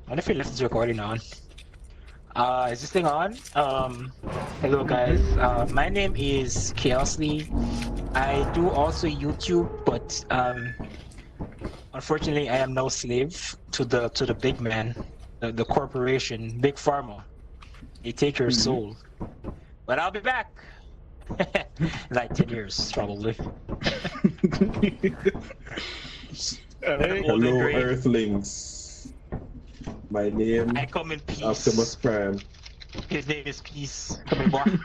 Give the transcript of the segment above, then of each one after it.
What if we left this recording on? Is this thing on? Hello guys. My name is Chaosly. I do also YouTube, but unfortunately I am no slave to the big man, the corporation, big pharma. They take your soul. But I'll be back. Like 10 years probably. Hello, Earthlings. My name I come in peace. Optimus Prime. His name is Peace. Come on,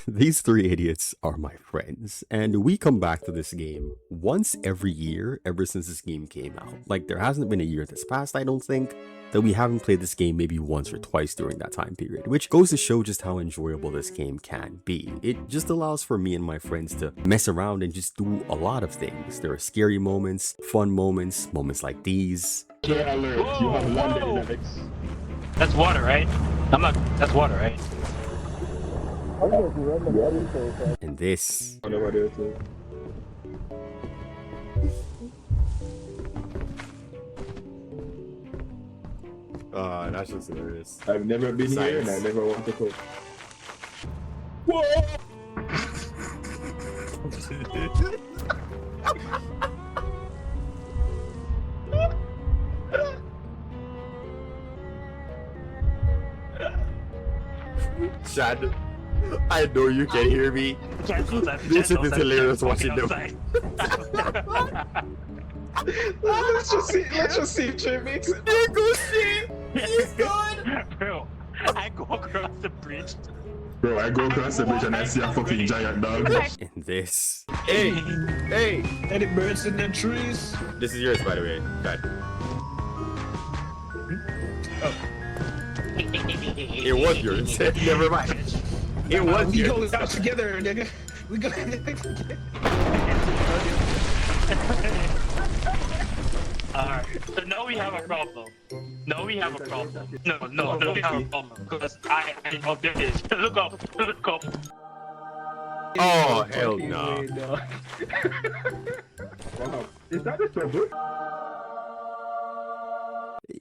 These three idiots are my friends, and we come back to this game once every year ever since this game came out. Like, there hasn't been a year that's passed, I don't think, that we haven't played this game maybe once or twice during that time period, which goes to show just how enjoyable this game can be. It just allows for me and my friends to mess around and just do a lot of things. There are scary moments, fun moments, moments like these. Clear alert, you have landed next. That's water, right? That's water, right? And this. That's just hilarious. I've never been here and I never want to go. Whoa! Chad, I know you can hear me. This is hilarious watching them. Let's just see if Jay makes it. There goes Shane! He's gone! Bro, I go across the bridge. Bro, I go across the bridge and I see a fucking giant dog. And this. Hey! Any birds in the trees? This is yours, by the way, Chad. It was yours. Never mind. It was We yours. go out together, nigga. We go. Alright, so now we have a problem. No, we have a problem. No, we have a problem. Because I oh, there it is. Look up. Oh, hell no. Wow. Is that a trouble?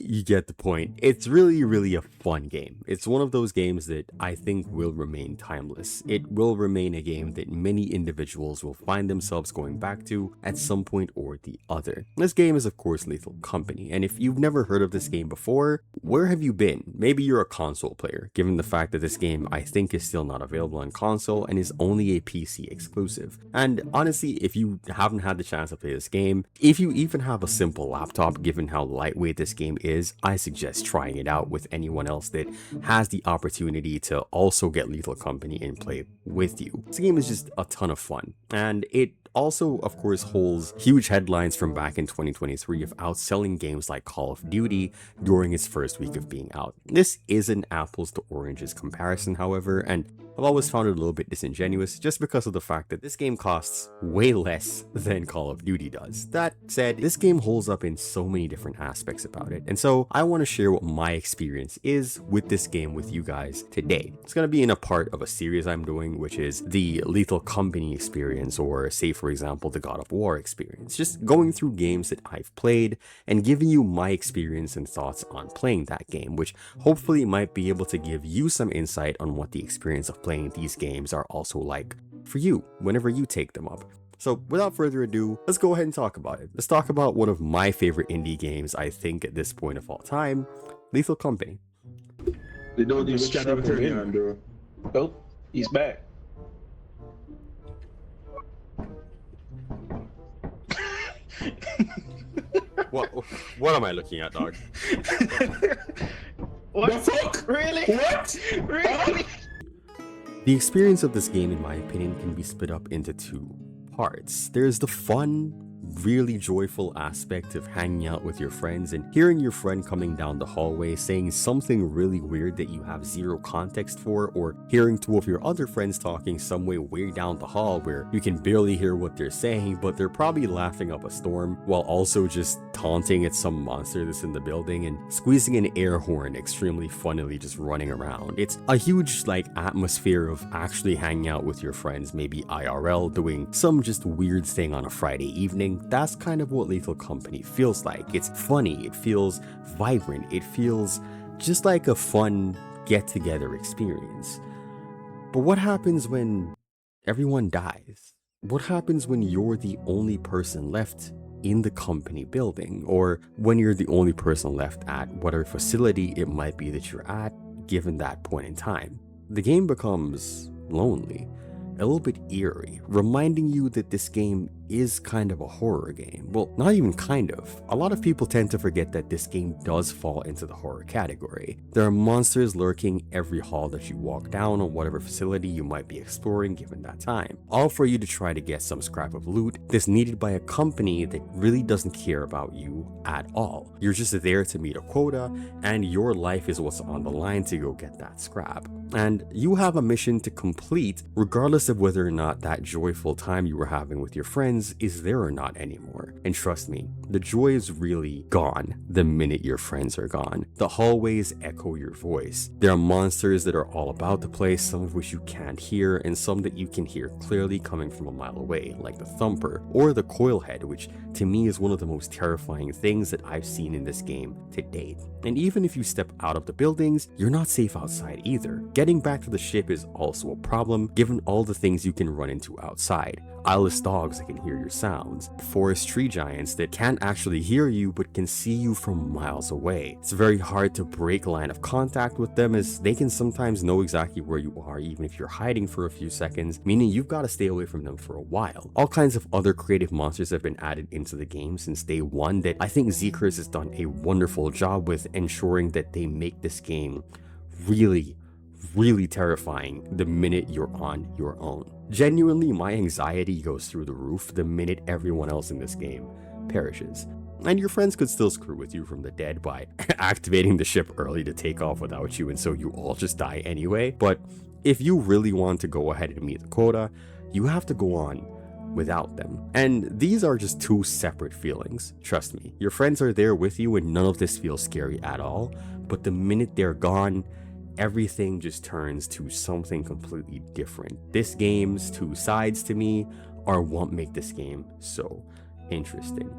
You get the point. It's really a fun game. It's one of those games that I think will remain timeless. It will remain a game that many individuals will find themselves going back to at some point or the other. This game is of course Lethal Company, and if you've never heard of this game before, where have you been? Maybe you're a console player, given the fact that this game I think is still not available on console and is only a PC exclusive. And honestly, if you haven't had the chance to play this game, if you even have a simple laptop, given how lightweight this game is, I suggest trying it out with anyone else that has the opportunity to also get Lethal Company and play with you. This game is just a ton of fun, and it also, of course, holds huge headlines from back in 2023 of outselling games like Call of Duty during its first week of being out. This is an apples to oranges comparison, however, and I've always found it a little bit disingenuous just because of the fact that this game costs way less than Call of Duty does. That said, this game holds up in so many different aspects about it, and so I want to share what my experience is with this game with you guys today. It's going to be in a part of a series I'm doing, which is the Lethal Company experience, or say for example the God of War experience. Just going through games that I've played and giving you my experience and thoughts on playing that game, which hopefully might be able to give you some insight on what the experience of playing these games are also like for you whenever you take them up. So without further ado, let's go ahead and talk about it. Let's talk about one of my favorite indie games I think at this point of all time, Lethal Company. They don't even try to turn it on, bro. Oh, he's back. What am I looking at, dog? What? The fuck? Really? What? Really? The experience of this game, in my opinion, can be split up into two parts. There's the fun, really joyful aspect of hanging out with your friends and hearing your friend coming down the hallway saying something really weird that you have zero context for, or hearing two of your other friends talking some way way down the hall where you can barely hear what they're saying, but they're probably laughing up a storm while also just taunting at some monster that's in the building and squeezing an air horn extremely funnily just running around. It's a huge atmosphere of actually hanging out with your friends, maybe IRL, doing some just weird thing on a Friday evening, building, that's kind of what Lethal Company feels like. It's funny, it feels vibrant, it feels just like a fun get-together experience. But what happens when everyone dies? What happens when you're the only person left in the company building, or when you're the only person left at whatever facility it might be that you're at given that point in time? The game becomes lonely, a little bit eerie, reminding you that this game is kind of a horror game. Well, not even kind of. A lot of people tend to forget that this game does fall into the horror category. There are monsters lurking every hall that you walk down on whatever facility you might be exploring given that time, all for you to try to get some scrap of loot that's needed by a company that really doesn't care about you at all. You're just there to meet a quota, and your life is what's on the line to go get that scrap. And you have a mission to complete regardless of whether or not that joyful time you were having with your friends is there or not anymore. And trust me, the joy is really gone the minute your friends are gone. The hallways echo your voice. There are monsters that are all about the place, some of which you can't hear, and some that you can hear clearly coming from a mile away, like the Thumper or the Coilhead, which to me is one of the most terrifying things that I've seen in this game to date. And even if you step out of the buildings, you're not safe outside either. Getting back to the ship is also a problem, given all the things you can run into outside. Eyeless dogs that can hear your sounds, forest tree giants that can't actually hear you but can see you from miles away. It's very hard to break line of contact with them, as they can sometimes know exactly where you are even if you're hiding for a few seconds, meaning you've got to stay away from them for a while. All kinds of other creative monsters have been added into the game since day one that I think Zekers has done a wonderful job with ensuring that they make this game really terrifying the minute you're on your own. Genuinely, my anxiety goes through the roof the minute everyone else in this game perishes. And your friends could still screw with you from the dead by activating the ship early to take off without you, and so you all just die anyway. But if you really want to go ahead and meet the quota, you have to go on without them. And these are just two separate feelings. Trust me, your friends are there with you and none of this feels scary at all, but the minute they're gone, everything just turns to something completely different. This game's two sides to me are what make this game so interesting.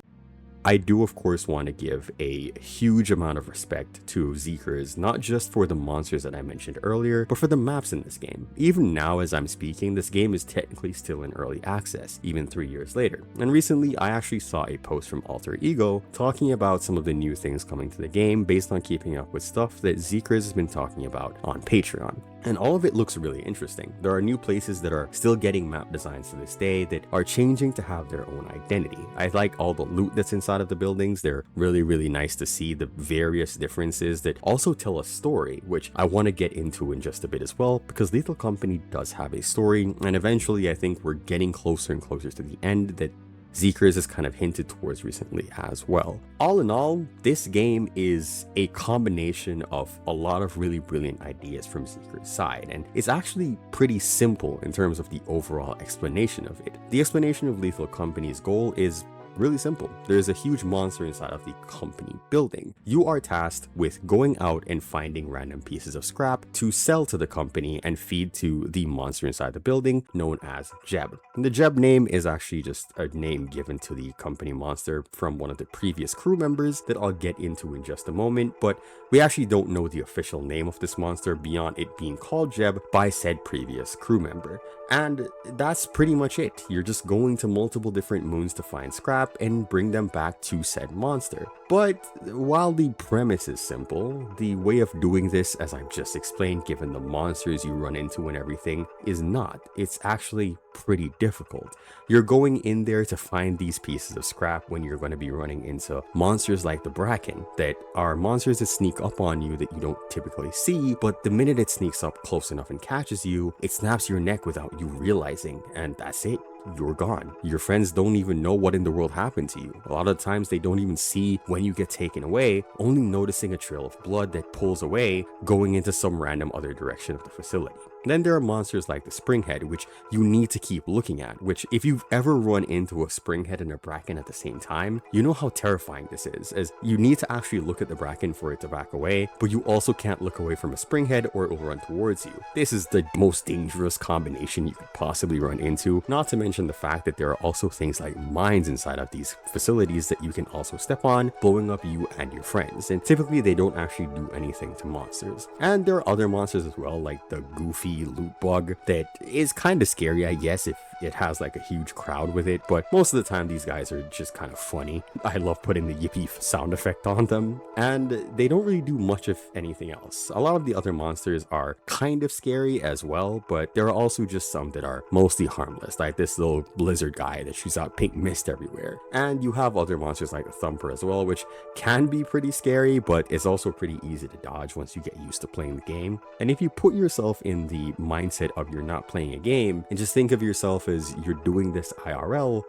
I do of course want to give a huge amount of respect to Zekers, not just for the monsters that I mentioned earlier, but for the maps in this game. Even now as I'm speaking, this game is technically still in early access, even 3 years later. And recently I actually saw a post from Alter Ego talking about some of the new things coming to the game based on keeping up with stuff that Zekers has been talking about on Patreon. And all of it looks really interesting. There are new places that are still getting map designs to this day that are changing to have their own identity. I like all the loot that's inside of the buildings. They're really nice to see the various differences that also tell a story, which I want to get into in just a bit as well, because Lethal Company does have a story, and eventually I think we're getting closer and closer to the end that Zekers has kind of hinted towards recently as well. All in all, this game is a combination of a lot of really brilliant ideas from Zekers' side, and it's actually pretty simple in terms of the overall explanation of it. The explanation of Lethal Company's goal is really simple. There's a huge monster inside of the company building. You are tasked with going out and finding random pieces of scrap to sell to the company and feed to the monster inside the building known as Jeb. And the Jeb name is actually just a name given to the company monster from one of the previous crew members that I'll get into in just a moment, but we actually don't know the official name of this monster beyond it being called Jeb by said previous crew member. And that's pretty much it. You're just going to multiple different moons to find scrap and bring them back to said monster. But while the premise is simple, the way of doing this, as I've just explained, given the monsters you run into and everything, is not. It's actually pretty difficult. You're going in there to find these pieces of scrap when you're going to be running into monsters like the Bracken, that are monsters that sneak up on you that you don't typically see, but the minute it sneaks up close enough and catches you, it snaps your neck without you realizing, and that's it. You're gone. Your friends don't even know what in the world happened to you. A lot of times they don't even see when you get taken away, only noticing a trail of blood that pulls away, going into some random other direction of the facility. Then there are monsters like the Springhead, which you need to keep looking at, which if you've ever run into a Springhead and a Bracken at the same time, you know how terrifying this is, as you need to actually look at the Bracken for it to back away, but you also can't look away from a Springhead or it will run towards you. This is the most dangerous combination you could possibly run into, not to mention the fact that there are also things like mines inside of these facilities that you can also step on, blowing up you and your friends, and typically they don't actually do anything to monsters. And there are other monsters as well, like the Goofy loot bug that is kind of scary, I guess, if it has like a huge crowd with it, but most of the time these guys are just kind of funny. I love putting the yippee sound effect on them, and they don't really do much of anything else. A lot of the other monsters are kind of scary as well, but there are also just some that are mostly harmless, like this little lizard guy that shoots out pink mist everywhere. And you have other monsters like the Thumper as well, which can be pretty scary, but it's also pretty easy to dodge once you get used to playing the game. And if you put yourself in the mindset of you're not playing a game and just think of yourself as you're doing this IRL,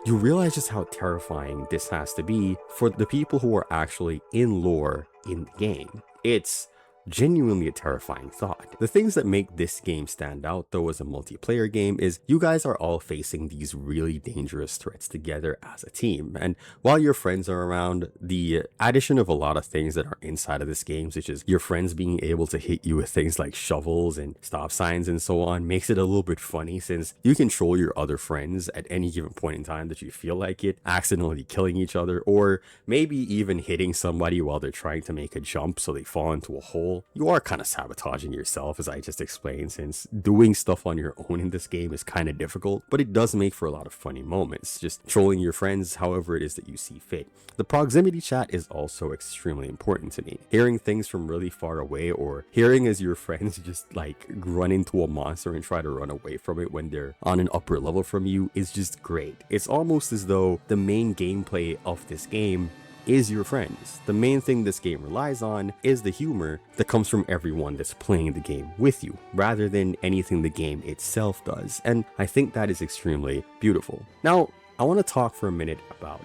you realize just how terrifying this has to be for the people who are actually in lore in the game. It's genuinely a terrifying thought. The things that make this game stand out though as a multiplayer game is you guys are all facing these really dangerous threats together as a team, and while your friends are around, the addition of a lot of things that are inside of this game, such as your friends being able to hit you with things like shovels and stop signs and so on, makes it a little bit funny, since you control your other friends at any given point in time that you feel like it, accidentally killing each other, or maybe even hitting somebody while they're trying to make a jump so they fall into a hole. You are kind of sabotaging yourself, as I just explained, since doing stuff on your own in this game is kind of difficult, but it does make for a lot of funny moments, just trolling your friends however it is that you see fit. The proximity chat is also extremely important to me. Hearing things from really far away, or hearing as your friends just like run into a monster and try to run away from it when they're on an upper level from you, is just great. It's almost as though the main gameplay of this game is your friends. The main thing this game relies on is the humor that comes from everyone that's playing the game with you, rather than anything the game itself does, and I think that is extremely beautiful. Now, I want to talk for a minute about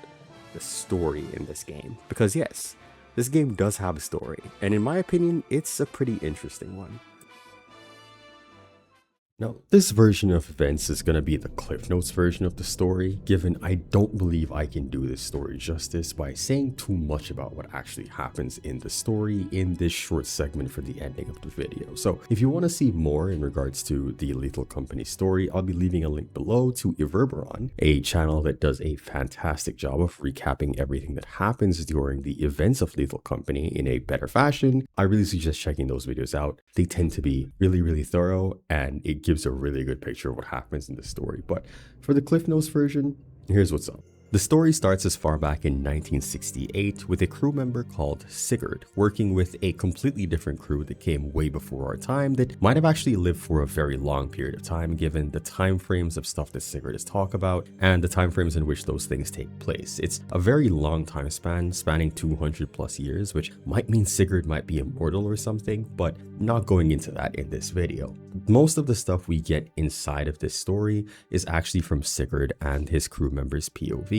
the story in this game, because yes, this game does have a story, and in my opinion, it's a pretty interesting one. Now, this version of events is going to be the Cliff Notes version of the story, given I don't believe I can do this story justice by saying too much about what actually happens in the story in this short segment for the ending of the video. So if you want to see more in regards to the Lethal Company story, I'll be leaving a link below to Iverberon, a channel that does a fantastic job of recapping everything that happens during the events of Lethal Company in a better fashion. I really suggest checking those videos out. They tend to be really thorough, and it gives a really good picture of what happens in the story. But for the Cliff Notes version, here's what's up. The story starts as far back in 1968 with a crew member called Sigurd working with a completely different crew that came way before our time that might have actually lived for a very long period of time, given the time frames of stuff that Sigurd is talk about and the time frames in which those things take place. It's a very long time span, spanning 200 plus years, which might mean Sigurd might be immortal or something, but not going into that in this video. Most of the stuff we get inside of this story is actually from Sigurd and his crew members' POV.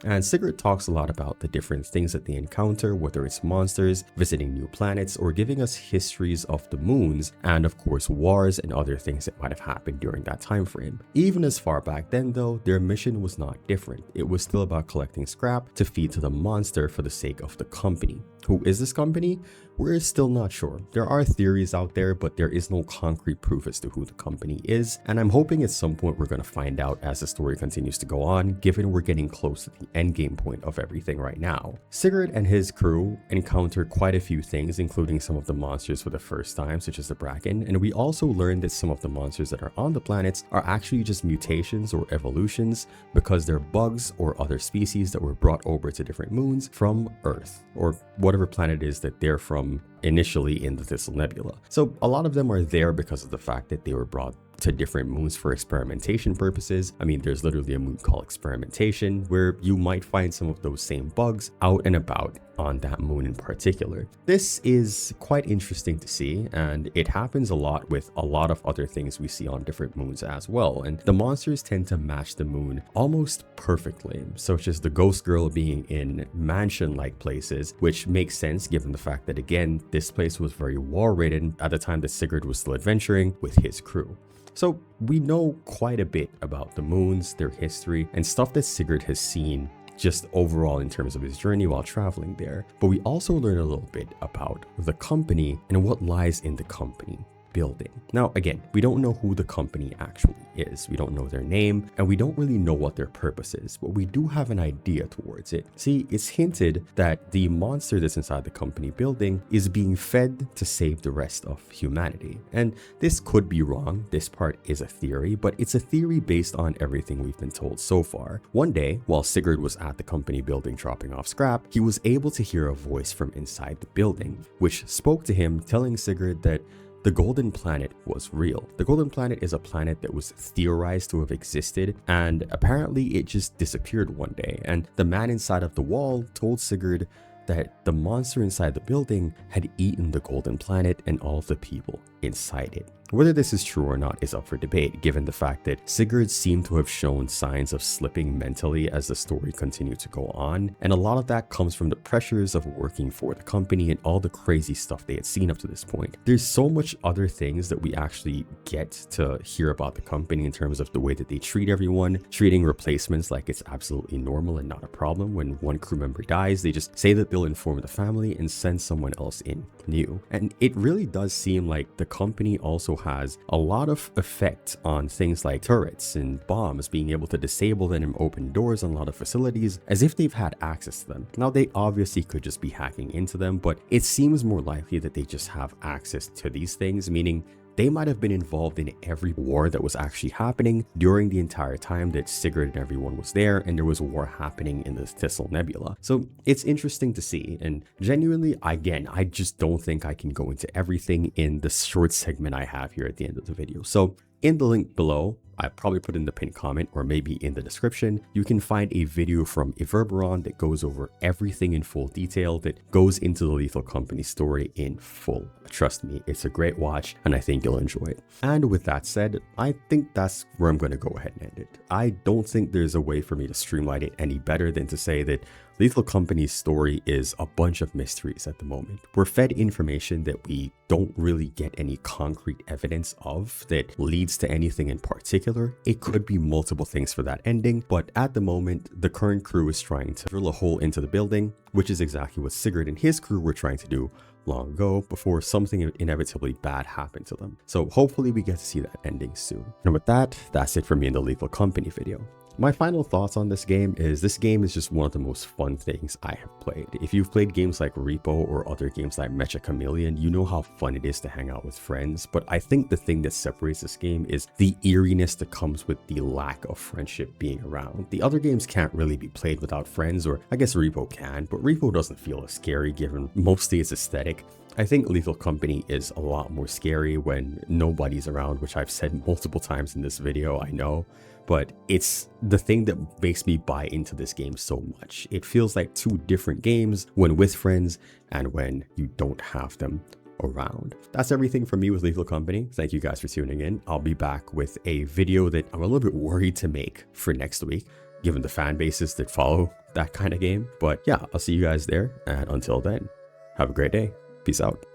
And Sigurd talks a lot about the different things that they encounter, whether it's monsters, visiting new planets, or giving us histories of the moons, and of course wars and other things that might have happened during that time frame. Even as far back then though, their mission was not different. It was still about collecting scrap to feed to the monster for the sake of the company. Who is this company? We're still not sure. There are theories out there, but there is no concrete proof as to who the company is, and I'm hoping at some point we're going to find out as the story continues to go on, given we're getting close to the end game point of everything right now. Sigurd and his crew encounter quite a few things, including some of the monsters for the first time, such as the Bracken, and we also learned that some of the monsters that are on the planets are actually just mutations or evolutions because they're bugs or other species that were brought over to different moons from Earth, or whatever planet it is that they're from initially in the Thistle Nebula. So a lot of them are there because of the fact that they were brought to different moons for experimentation purposes. I mean, there's literally a moon called Experimentation where you might find some of those same bugs out and about on that moon in particular. This is quite interesting to see, and it happens a lot with a lot of other things we see on different moons as well, and the monsters tend to match the moon almost perfectly, such as the ghost girl being in mansion-like places, which makes sense given the fact that, again, this place was very war-ridden at the time that Sigurd was still adventuring with his crew. So we know quite a bit about the moons, their history, and stuff that Sigurd has seen just overall in terms of his journey while traveling there. But we also learn a little bit about the company and what lies in the company building. Now, again, we don't know who the company actually is. We don't know their name, and we don't really know what their purpose is, but we do have an idea towards it. See, it's hinted that the monster that's inside the company building is being fed to save the rest of humanity. And this could be wrong. This part is a theory, but it's a theory based on everything we've been told so far. One day, while Sigurd was at the company building dropping off scrap, he was able to hear a voice from inside the building, which spoke to him, telling Sigurd that the Golden Planet was real. The Golden Planet is a planet that was theorized to have existed, and apparently it just disappeared one day. And the man inside of the wall told Sigurd that the monster inside the building had eaten the Golden Planet and all of the people inside it. Whether this is true or not is up for debate, given the fact that Sigurd seemed to have shown signs of slipping mentally as the story continued to go on, and a lot of that comes from the pressures of working for the company and all the crazy stuff they had seen up to this point. There's so much other things that we actually get to hear about the company in terms of the way that they treat everyone, treating replacements like it's absolutely normal and not a problem. When one crew member dies, they just say that they'll inform the family and send someone else in new. And it really does seem like the company also has a lot of effect on things like turrets and bombs, being able to disable them and open doors on a lot of facilities as if they've had access to them. Now, they obviously could just be hacking into them, but it seems more likely that they just have access to these things, meaning they might have been involved in every war that was actually happening during the entire time that Sigurd and everyone was there, and there was a war happening in the Thistle Nebula. So it's interesting to see, and genuinely, again, I just don't think I can go into everything in the short segment I have here at the end of the video. So in the link below, I probably put in the pinned comment or maybe in the description, you can find a video from Everberon that goes over everything in full detail, that goes into the Lethal Company story in full. Trust me, it's a great watch and I think you'll enjoy it. And with that said, I think that's where I'm going to go ahead and end it. I don't think there's a way for me to streamline it any better than to say that Lethal Company's story is a bunch of mysteries at the moment. We're fed information that we don't really get any concrete evidence of that leads to anything in particular. It could be multiple things for that ending, but at the moment, the current crew is trying to drill a hole into the building, which is exactly what Sigurd and his crew were trying to do long ago before something inevitably bad happened to them. So hopefully we get to see that ending soon. And with that, that's it for me in the Lethal Company video. My final thoughts on this game is just one of the most fun things I have played. If you've played games like Repo or other games like Mecha Chameleon, you know how fun it is to hang out with friends, but I think the thing that separates this game is the eeriness that comes with the lack of friendship being around. The other games can't really be played without friends, or I guess Repo can, but Repo doesn't feel as scary given mostly its aesthetic. I think Lethal Company is a lot more scary when nobody's around, which I've said multiple times in this video, I know. But it's the thing that makes me buy into this game so much. It feels like two different games when with friends and when you don't have them around. That's everything from me with Lethal Company. Thank you guys for tuning in. I'll be back with a video that I'm a little bit worried to make for next week, given the fan bases that follow that kind of game. But yeah, I'll see you guys there. And until then, have a great day. Peace out.